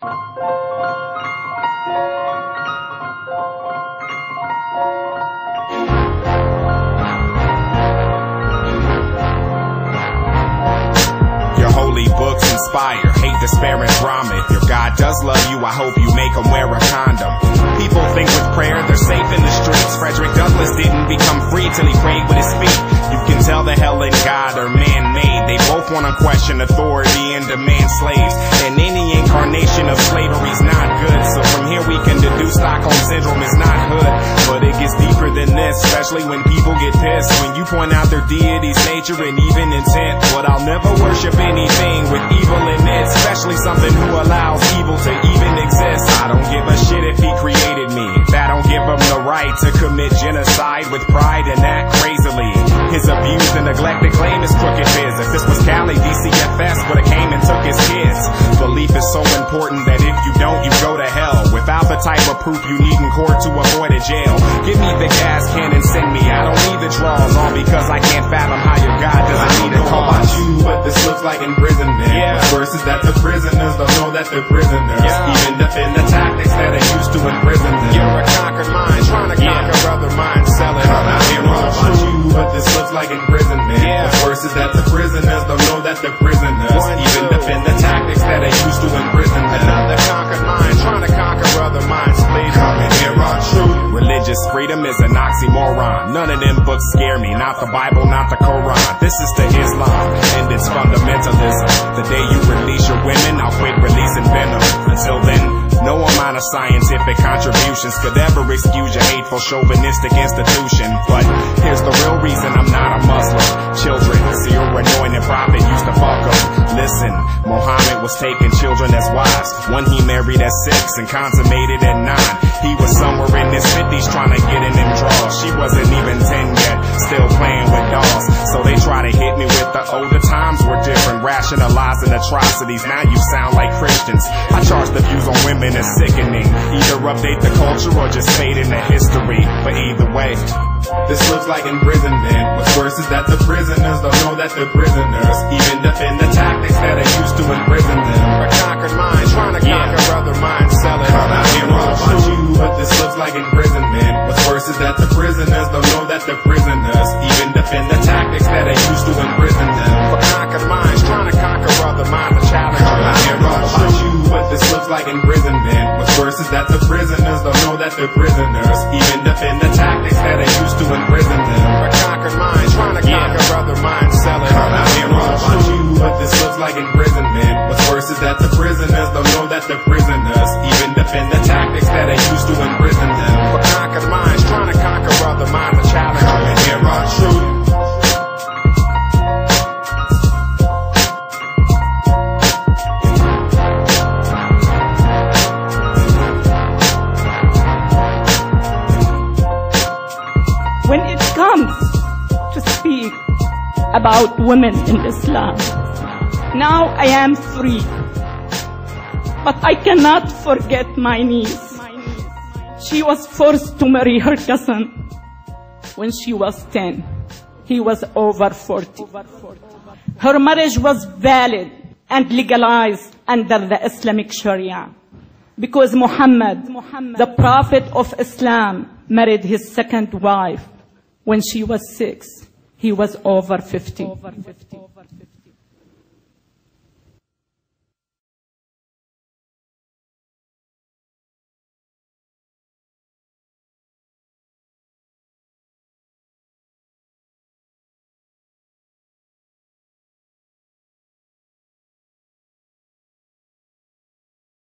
Your holy books inspire hate, despair, and drama. If your God does love you, I hope you make him wear a condom. People think with prayer they're safe in the streets. Frederick Douglass didn't become free till he prayed with his feet. You can tell the hell and God are man-made. They both want to question authority and demand slaves. And any incarnation of slavery's not good. So from here we can deduce Stockholm Syndrome is not hood. But it gets deeper than this, especially when people get pissed. When you point out their deity's nature and even intent. But I'll never worship anything with evil in it, especially something who allows evil to even exist. I don't give a shit if he created me. That don't give him the right to commit genocide with pride and act crazily. His abused and neglected claim is crooked biz. If this was Cali, DCFS would've came and took his kids. Belief is so important that if you don't, you go to hell. Without the type of proof you need in court to avoid a jail. Give me the gas can and send me. I don't need the draws, all because I can't fathom how your God doesn't need a cause. About you, but this looks like imprisonment. Yeah. What's worse is that the prisoners don't know that they're prisoners. Yeah. Even defend the tactics that are used to imprison them. You're a conquered mind, trying to conquer other minds, selling Come out here all about you, but this looks like imprisonment. Yeah. What's worse is that the prisoners don't know that they're prisoners. Even defend the tactics that are used to imprison them. Another conquered mind, trying to conquer other minds, please. Coming here on truth. Religious freedom is an oxymoron. None of them books scare me, not the Bible, not the Quran. This is the Islam, and it's fundamentalism. The day you release your women, I'll quit releasing venom. Until then, no amount of scientific contributions could ever excuse your hateful, chauvinistic institution. But here's the real reason I'm not a Muslim. Children, see your anointed prophet used to fuck them. Listen, Muhammad was taking children as wives. One he married at 6 and consummated at 9. He was somewhere in his 50s trying to get in them draws. She wasn't even 10 yet, still playing with dolls. So they try to hit me with the older times were different, rationalizing atrocities. Now you sound like Christians. I charge the views on women as sickening. Either update the culture or just fade into history. But either way, this looks like imprisonment. What's worse is that the prisoners don't know that they're prisoners. Even defend the tactics that are used to imprison them. a conquered mind, trying to conquer other minds, selling Come out here all about you, but this looks like imprisonment. What's worse is that the prisoners don't know that they're prisoners. Even defend the tactics that are used to imprison them. for conquered minds, trying to conquer other minds, the challenge. Come out here all about you, but this looks like imprisonment. What's worse is that the prisoners don't know that they're prisoners. Even defend the tactics that are used to imprison them. for conquered minds, trying to conquer other minds, selling. Come out here all about you, but this looks like imprisonment. What's worse is that the prisoners don't know that they're prisoners. Even defend the tactics that are used to imprison them. for conquered minds, trying to conquer other minds, the challenge. Coming here on truth. When it comes to speak about women in Islam, now I am free, but I cannot forget my niece. She was forced to marry her cousin when she was 10. He was over 40. Her marriage was valid and legalized under the Islamic Sharia because Muhammad, the Prophet of Islam, married his second wife when she was 6. He was over 50.